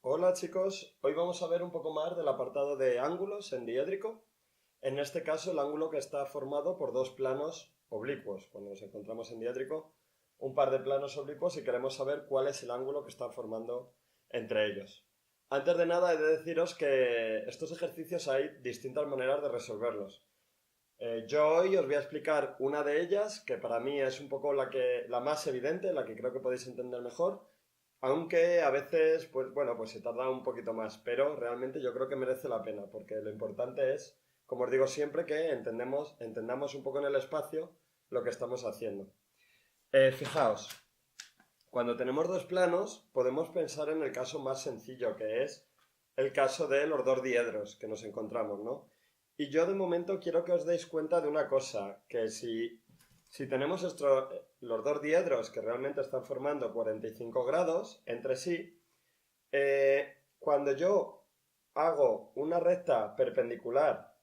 Hola chicos, hoy vamos a ver un poco más del apartado de ángulos en diédrico. En este caso el ángulo que está formado por dos planos oblicuos. Cuando nos encontramos en diédrico, un par de planos oblicuos y queremos saber cuál es el ángulo que está formando entre ellos. Antes de nada he de deciros que estos ejercicios hay distintas maneras de resolverlos. Yo hoy os voy a explicar una de ellas, que para mí es un poco la más evidente, la que creo que podéis entender mejor, aunque a veces, pues bueno, pues se tarda un poquito más, pero realmente yo creo que merece la pena, porque lo importante es, como os digo siempre, que entendamos un poco en el espacio lo que estamos haciendo. Fijaos, cuando tenemos dos planos, podemos pensar en el caso más sencillo, que es el caso de los dos diedros que nos encontramos, ¿no? Y yo de momento quiero que os deis cuenta de una cosa, que si tenemos los dos diedros que realmente están formando 45 grados entre sí, cuando yo hago al, una recta perpendicular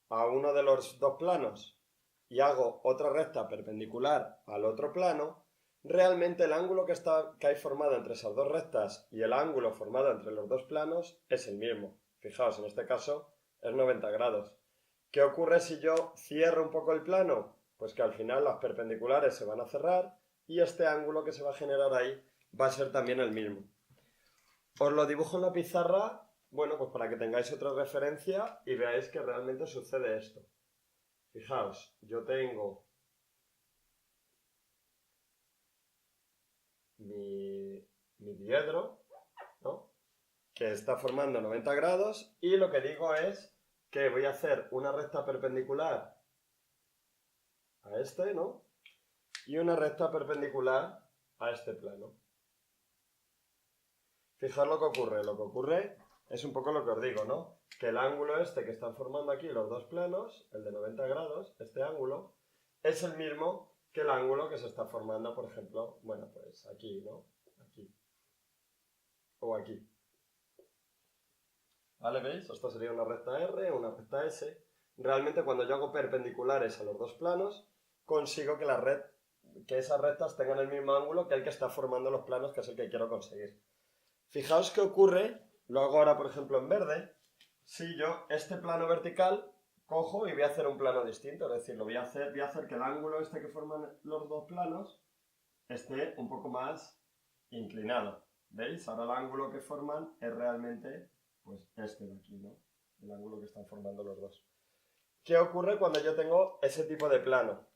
a uno de los dos planos y hago otra recta perpendicular al otro plano, realmente el ángulo que hay formado entre esas dos rectas y el ángulo formado entre los dos planos es el mismo. Fijaos, en este caso es 90 grados. ¿Qué ocurre si yo cierro un poco el plano? Pues que al final las perpendiculares se van a cerrar y este ángulo que se va a generar ahí va a ser también el mismo. Os lo dibujo en la pizarra, bueno, pues para que tengáis otra referencia y veáis que realmente sucede esto. Fijaos, yo tengo mi diedro, ¿no?, que está formando 90 grados y lo que digo es que voy a hacer una recta perpendicular a este, ¿no?, y una recta perpendicular a este plano. Fijaos lo que ocurre. Lo que ocurre es un poco lo que os digo, ¿no? Que el ángulo este que están formando aquí los dos planos, el de 90 grados, este ángulo, es el mismo que el ángulo que se está formando, por ejemplo, bueno, pues aquí, ¿no? Aquí. O aquí. ¿Vale? ¿Veis? Esto sería una recta R, una recta S. Realmente cuando yo hago perpendiculares a los dos planos, consigo que esas rectas tengan el mismo ángulo que el que está formando los planos, que es el que quiero conseguir. Fijaos qué ocurre, lo hago ahora por ejemplo en verde, si yo este plano vertical cojo y voy a hacer un plano distinto, es decir, voy a hacer que el ángulo este que forman los dos planos esté un poco más inclinado. ¿Veis? Ahora el ángulo que forman es realmente pues este de aquí, ¿no? El ángulo que están formando los dos. ¿Qué ocurre cuando yo tengo ese tipo de plano?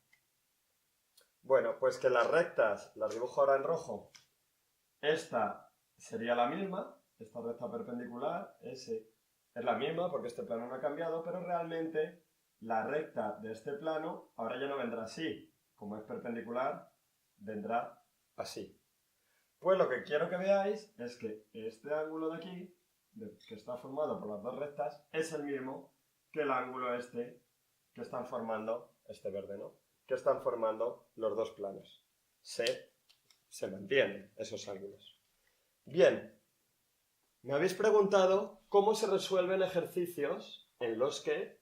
Bueno, pues que las rectas, las dibujo ahora en rojo, esta sería la misma, esta recta perpendicular, S, es la misma porque este plano no ha cambiado, pero realmente la recta de este plano ahora ya no vendrá así. Como es perpendicular, vendrá así. Pues lo que quiero que veáis es que este ángulo de aquí, que está formado por las dos rectas, es el mismo que el ángulo este que están formando, este verde, ¿no?, que están formando los dos planos. Se mantienen esos ángulos. Bien, me habéis preguntado cómo se resuelven ejercicios en los que,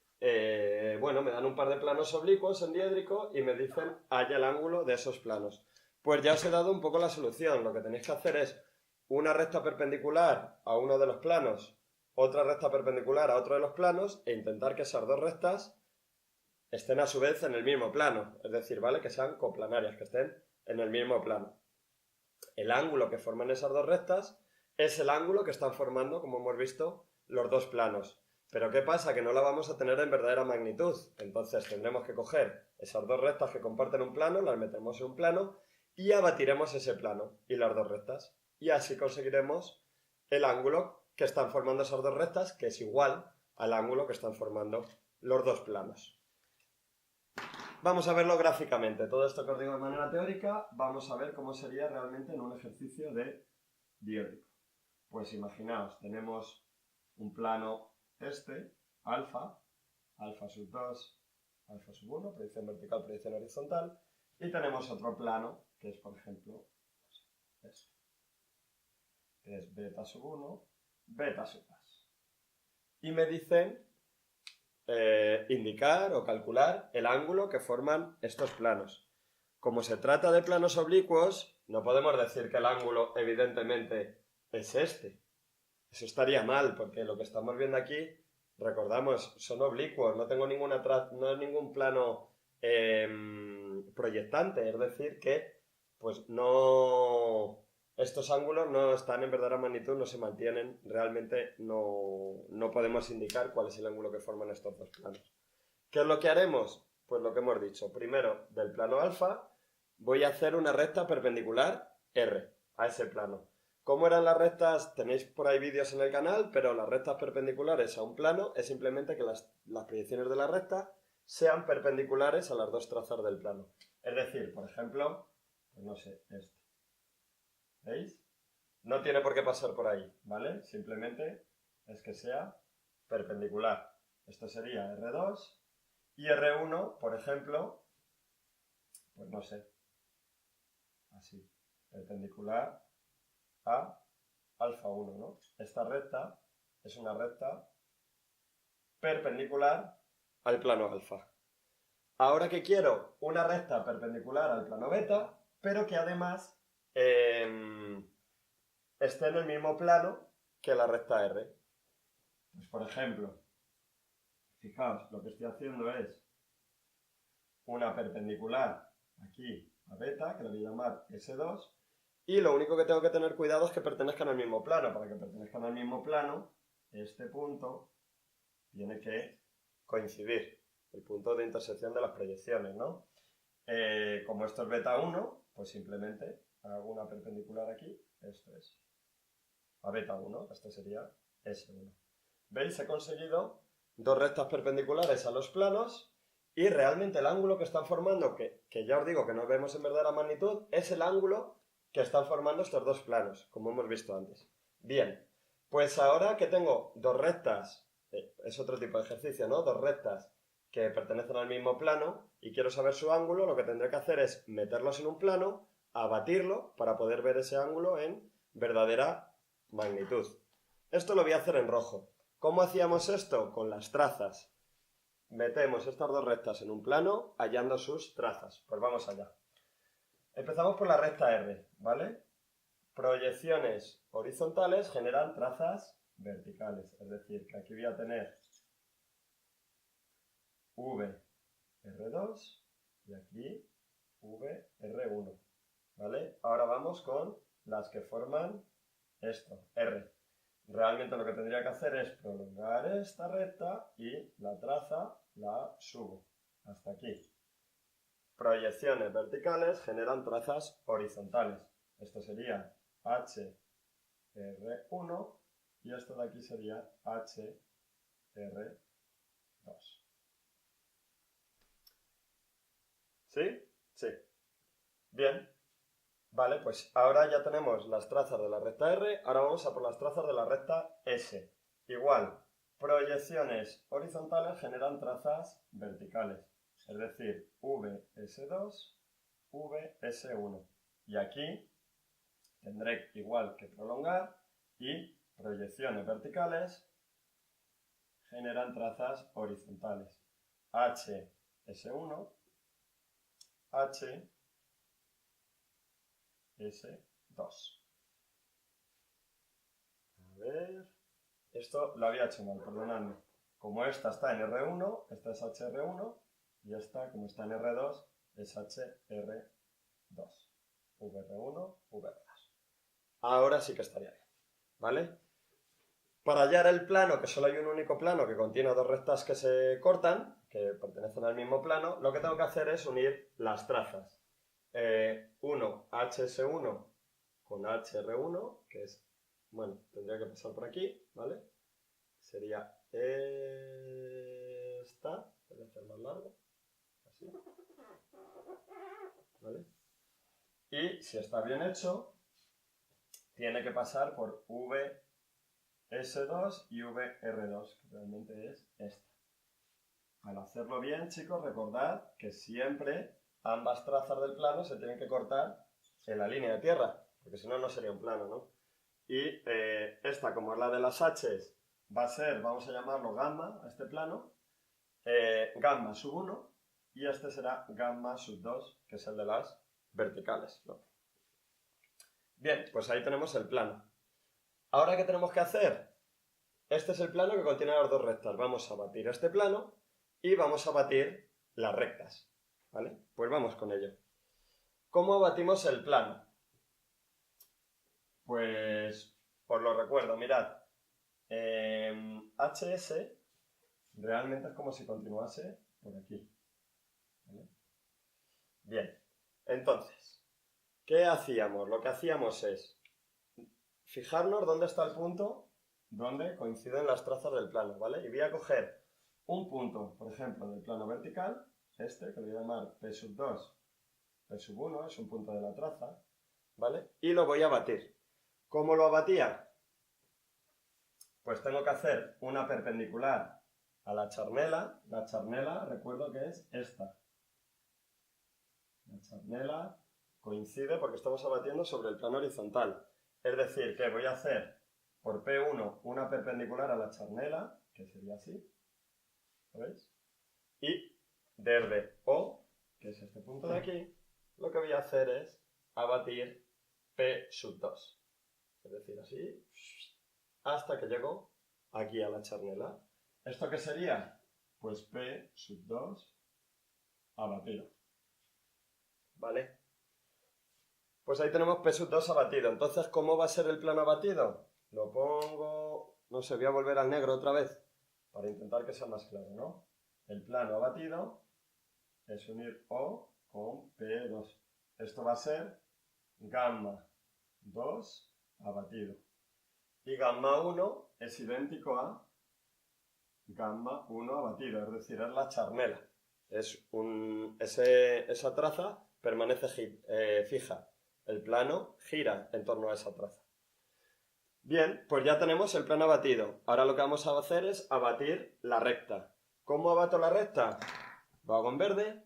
bueno, me dan un par de planos oblicuos en diédrico y me dicen halla el ángulo de esos planos. Pues ya os he dado un poco la solución. Lo que tenéis que hacer es una recta perpendicular a uno de los planos, otra recta perpendicular a otro de los planos e intentar que esas dos rectas estén a su vez en el mismo plano. Es decir, ¿vale?, que sean coplanarias, que estén en el mismo plano. El ángulo que forman esas dos rectas es el ángulo que están formando, como hemos visto, los dos planos. Pero ¿qué pasa? Que no la vamos a tener en verdadera magnitud. Entonces tendremos que coger esas dos rectas que comparten un plano, las metemos en un plano y abatiremos ese plano y las dos rectas. Y así conseguiremos el ángulo que están formando esas dos rectas, que es igual al ángulo que están formando los dos planos. Vamos a verlo gráficamente. Todo esto que os digo de manera teórica, vamos a ver cómo sería realmente en un ejercicio de diédrico. Pues imaginaos, tenemos un plano este, alfa, alfa sub 2, alfa sub 1, proyección vertical, proyección horizontal, y tenemos otro plano, que es, por ejemplo, este, que es beta sub 1, beta sub 2. Y me dicen indicar o calcular el ángulo que forman estos planos. como se trata de planos oblicuos, no podemos decir que el ángulo evidentemente es este. Eso estaría mal, porque lo que estamos viendo aquí, recordamos, son oblicuos, no tengo no es ningún plano proyectante, es decir, que pues no, estos ángulos no están en verdadera magnitud, no se mantienen, realmente no podemos indicar cuál es el ángulo que forman estos dos planos. ¿Qué es lo que haremos? Pues lo que hemos dicho, primero del plano alfa voy a hacer una recta perpendicular R a ese plano. ¿Cómo eran las rectas? Tenéis por ahí vídeos en el canal, pero las rectas perpendiculares a un plano es simplemente que las proyecciones de la recta sean perpendiculares a las dos trazas del plano. Es decir, por ejemplo, pues no sé, este. ¿Veis? No tiene por qué pasar por ahí, ¿vale? Simplemente es que sea perpendicular. Esto sería R2 y R1, por ejemplo, pues no sé, así, perpendicular a alfa 1, ¿no? Esta recta es una recta perpendicular al plano alfa. Ahora que quiero una recta perpendicular al plano beta, pero que además esté en el mismo plano que la recta R. Pues por ejemplo, fijaos, lo que estoy haciendo es una perpendicular aquí a beta, que la voy a llamar S2, y lo único que tengo que tener cuidado es que pertenezcan al mismo plano. Para que pertenezcan al mismo plano, este punto tiene que coincidir, el punto de intersección de las proyecciones, ¿no? Como esto es beta 1, pues simplemente hago una perpendicular aquí, esto es, a beta 1, esto sería S1. ¿Veis? He conseguido dos rectas perpendiculares a los planos y realmente el ángulo que están formando, que ya os digo que no vemos en verdadera magnitud, es el ángulo que están formando estos dos planos, como hemos visto antes. Bien, pues ahora que tengo dos rectas, es otro tipo de ejercicio, ¿no? Dos rectas que pertenecen al mismo plano y quiero saber su ángulo, lo que tendré que hacer es meterlos en un plano, abatirlo para poder ver ese ángulo en verdadera magnitud. Esto lo voy a hacer en rojo. ¿Cómo hacíamos esto? Con las trazas. Metemos estas dos rectas en un plano, hallando sus trazas. Pues vamos allá. Empezamos por la recta R, ¿vale? Proyecciones horizontales generan trazas verticales. Es decir, que aquí voy a tener VR2 y aquí VR1, ¿vale? Ahora vamos con las que forman esto, R. Realmente lo que tendría que hacer es prolongar esta recta y la traza la subo hasta aquí. Proyecciones verticales generan trazas horizontales. Esto sería HR1 y esto de aquí sería HR2. ¿Sí? Sí. Bien. Vale, pues ahora ya tenemos las trazas de la recta R, ahora vamos a por las trazas de la recta S. Igual, proyecciones horizontales generan trazas verticales, es decir, VS2, VS1. Y aquí tendré igual que prolongar y proyecciones verticales generan trazas horizontales. HS1, HS2. A ver, esto lo había hecho mal, perdonadme. Como esta está en R1, esta es HR1 y esta, como está en R2, es HR2. VR1, VR2. Ahora sí que estaría bien, ¿vale? Para hallar el plano, que solo hay un único plano que contiene dos rectas que se cortan, que pertenecen al mismo plano, lo que tengo que hacer es unir las trazas. 1 HS1 con HR1, que es, bueno, tendría que pasar por aquí, ¿vale? Sería esta, voy a hacer más largo, así, ¿vale? Y si está bien hecho, tiene que pasar por VS2 y VR2, que realmente es esta. Al hacerlo bien, chicos, recordad que siempre ambas trazas del plano se tienen que cortar en la línea de tierra, porque si no, no sería un plano, ¿no? Y esta, como es la de las H's, va a ser, vamos a llamarlo gamma, a este plano, gamma sub 1, y este será gamma sub 2, que es el de las verticales, ¿no? Bien, pues ahí tenemos el plano. ¿Ahora qué tenemos que hacer? Este es el plano que contiene las dos rectas. Vamos a batir este plano y vamos a batir las rectas, ¿vale? Pues vamos con ello. ¿Cómo batimos el plano? Pues os lo recuerdo, mirad. HS realmente es como si continuase por aquí, ¿vale? Bien, entonces, ¿qué hacíamos? Lo que hacíamos es fijarnos dónde está el punto donde coinciden las trazas del plano, ¿vale? Y voy a coger un punto, por ejemplo, del plano vertical, este, que lo voy a llamar P2, P1, es un punto de la traza, ¿vale? Y lo voy a batir. ¿Cómo lo abatía? Pues tengo que hacer una perpendicular a la charnela. La charnela, recuerdo que es esta. La charnela coincide porque estamos abatiendo sobre el plano horizontal. Es decir, que voy a hacer por P1 una perpendicular a la charnela, que sería así, ¿lo veis? Y desde O, que es este punto de aquí, lo que voy a hacer es abatir P2. Es decir, así, hasta que llego aquí a la charnela. ¿Esto qué sería? Pues P2 abatido. ¿Vale? Pues ahí tenemos P2 abatido. Entonces, ¿cómo va a ser el plano abatido? Lo pongo... No sé, voy a volver al negro otra vez para intentar que sea más claro, ¿no? El plano abatido es unir O con P2. Esto va a ser gamma 2 abatido. Y gamma 1 es idéntico a gamma 1 abatido, es decir, es la charnela. Esa traza permanece fija. El plano gira en torno a esa traza. Bien, pues ya tenemos el plano abatido. Ahora lo que vamos a hacer es abatir la recta. ¿Cómo abato la recta? Lo hago en verde.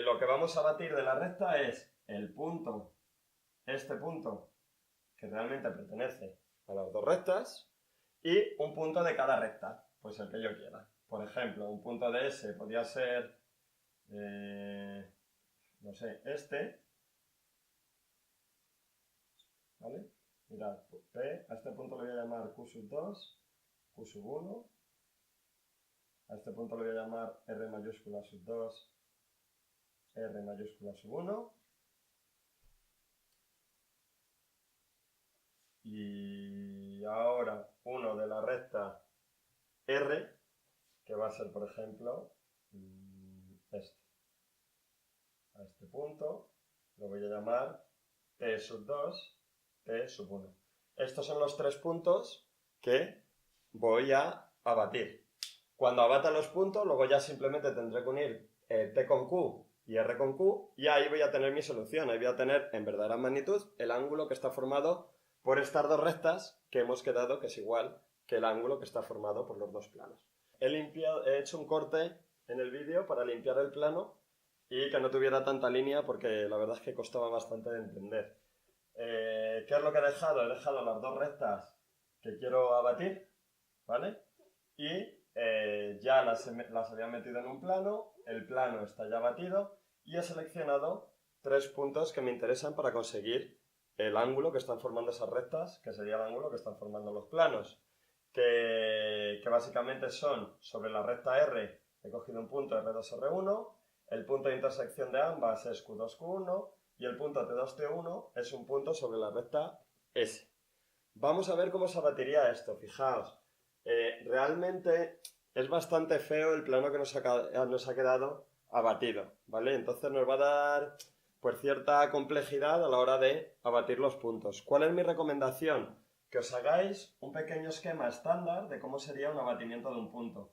Lo que vamos a batir de la recta es el punto, este punto, que realmente pertenece a las dos rectas, y un punto de cada recta, pues el que yo quiera. Por ejemplo, un punto de S podría ser, no sé, este, ¿vale? Mirad, P, a este punto le voy a llamar Q2, Q1, a este punto le voy a llamar R mayúscula sub 2, R mayúscula sub 1, y ahora uno de la recta R, que va a ser, por ejemplo, este. A este punto lo voy a llamar P2, P1. Estos son los tres puntos que voy a abatir. Cuando abata los puntos, luego ya simplemente tendré que unir T con Q y R con Q, y ahí voy a tener mi solución. Ahí voy a tener en verdadera magnitud el ángulo que está formado por estas dos rectas que hemos quedado que es igual que el ángulo que está formado por los dos planos. He hecho un corte en el vídeo para limpiar el plano y que no tuviera tanta línea porque la verdad es que costaba bastante de entender. ¿Qué es lo que he dejado? He dejado las dos rectas que quiero abatir, ¿vale? Y ya las había metido en un plano, el plano está ya batido y he seleccionado tres puntos que me interesan para conseguir el ángulo que están formando esas rectas, que sería el ángulo que están formando los planos, que básicamente son sobre la recta R, he cogido un punto R2, R1, el punto de intersección de ambas es Q2, Q1 y el punto T2, T1 es un punto sobre la recta S. Vamos a ver cómo se abatiría esto, fijaos. Realmente es bastante feo el plano que nos ha quedado abatido, ¿vale? Entonces nos va a dar pues cierta complejidad a la hora de abatir los puntos. ¿Cuál es mi recomendación? Que os hagáis un pequeño esquema estándar de cómo sería un abatimiento de un punto.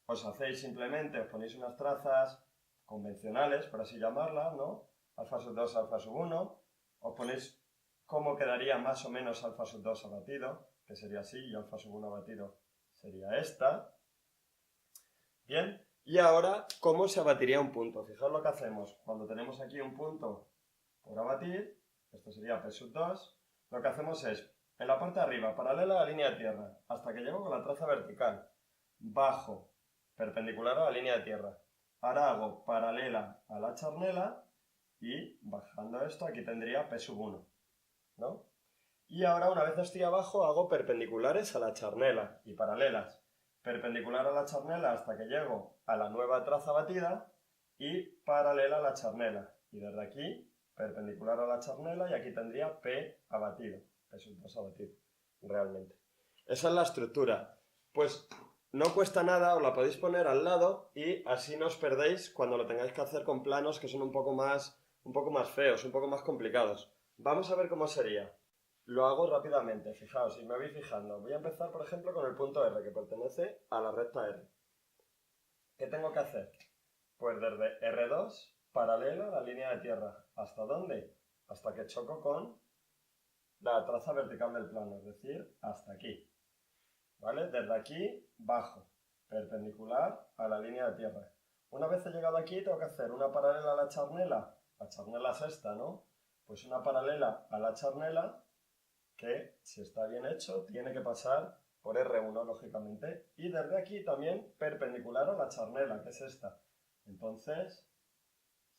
Os hacéis simplemente, os ponéis unas trazas convencionales, por así llamarlas, ¿no? Alfa sub 2, alfa sub 1, os ponéis cómo quedaría más o menos alfa sub 2 abatido, que sería así, y alfa sub 1 abatido sería esta. Bien, y ahora, ¿cómo se abatiría un punto? Fijaos lo que hacemos. Cuando tenemos aquí un punto por abatir, esto sería P sub 2, lo que hacemos es, en la parte de arriba, paralela a la línea de tierra, hasta que llego con la traza vertical, bajo, perpendicular a la línea de tierra. Ahora hago paralela a la charnela y bajando esto aquí tendría P sub 1, ¿no? Y ahora una vez estoy abajo hago perpendiculares a la charnela y paralelas. Perpendicular a la charnela hasta que llego a la nueva traza batida y paralela a la charnela. Y desde aquí perpendicular a la charnela y aquí tendría P abatido, P sub 2 abatido, realmente. Esa es la estructura. Pues no cuesta nada, os la podéis poner al lado y así no os perdéis cuando lo tengáis que hacer con planos que son un poco más feos, un poco más complicados. Vamos a ver cómo sería. Lo hago rápidamente, fijaos, si me voy fijando. Voy a empezar, por ejemplo, con el punto R, que pertenece a la recta R. ¿Qué tengo que hacer? Pues desde R2, paralelo a la línea de tierra. ¿Hasta dónde? Hasta que choco con la traza vertical del plano, es decir, hasta aquí. ¿Vale? Desde aquí, bajo, perpendicular a la línea de tierra. Una vez he llegado aquí, tengo que hacer una paralela a la charnela. La charnela es esta, ¿no? Pues una paralela a la charnela que, si está bien hecho, tiene que pasar por R1, lógicamente. Y desde aquí también perpendicular a la charnela, que es esta. Entonces,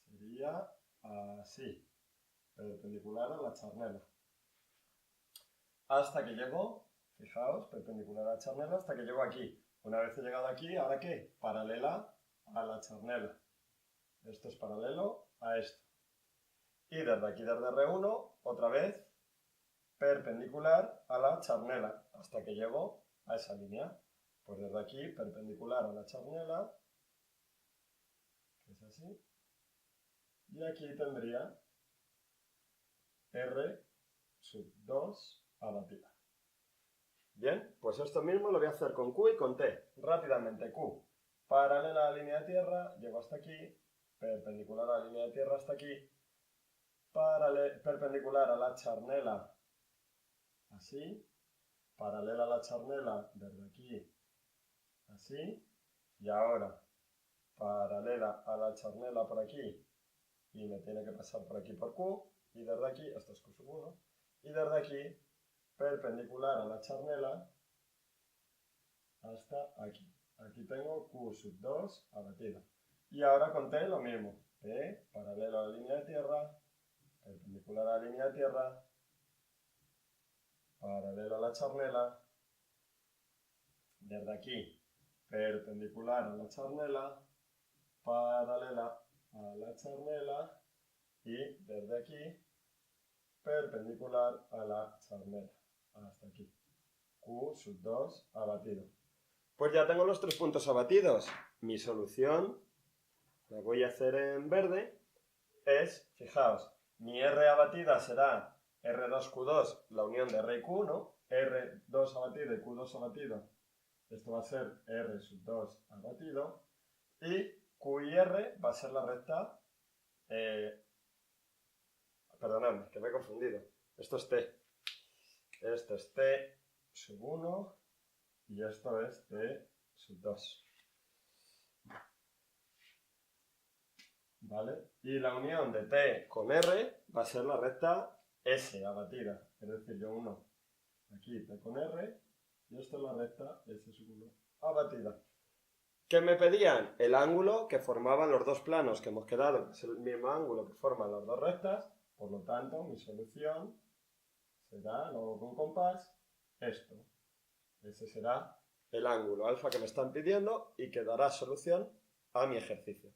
sería así, perpendicular a la charnela. Hasta que llego, fijaos, perpendicular a la charnela, hasta que llego aquí. Una vez he llegado aquí, ¿ahora qué? Paralela a la charnela. Esto es paralelo a esto. Y desde aquí, desde R1, otra vez, perpendicular a la charnela, hasta que llego a esa línea. Pues desde aquí, perpendicular a la charnela, que es así, y aquí tendría R sub 2 abatida. Bien, pues esto mismo lo voy a hacer con Q y con T. Rápidamente, Q, paralela a la línea de tierra, llego hasta aquí, perpendicular a la línea de tierra hasta aquí, perpendicular a la charnela, así, paralela a la charnela desde aquí, así, y ahora paralela a la charnela por aquí, y me tiene que pasar por aquí por Q, y desde aquí, esto es Q sub 1, y desde aquí, perpendicular a la charnela, hasta aquí. Aquí tengo Q sub 2 abatida. Y ahora con T lo mismo. T, paralelo a la línea de tierra, perpendicular a la línea de tierra, paralelo a la charnela, desde aquí, perpendicular a la charnela, paralela a la charnela, y desde aquí, perpendicular a la charnela, hasta aquí. Q sub 2 abatido. Pues ya tengo los 3 puntos abatidos. Mi solución, la voy a hacer en verde, es, fijaos, mi R abatida será R2Q2, la unión de R y Q, ¿no? R2 abatido y Q2 abatido. Esto va a ser R sub 2 abatido. Y Q y R va a ser la recta... perdonadme, que me he confundido. Esto es T. Esto es T sub 1 y esto es T sub 2. ¿Vale? Y la unión de T con R va a ser la recta S abatida. Es decir, yo uno aquí T con R y esto es la recta S sub 1 abatida. ¿Qué me pedían? El ángulo que formaban los dos planos que hemos quedado, que es el mismo ángulo que forman las dos rectas. Por lo tanto, mi solución será, luego con compás, esto. Ese será el ángulo alfa que me están pidiendo y que dará solución a mi ejercicio.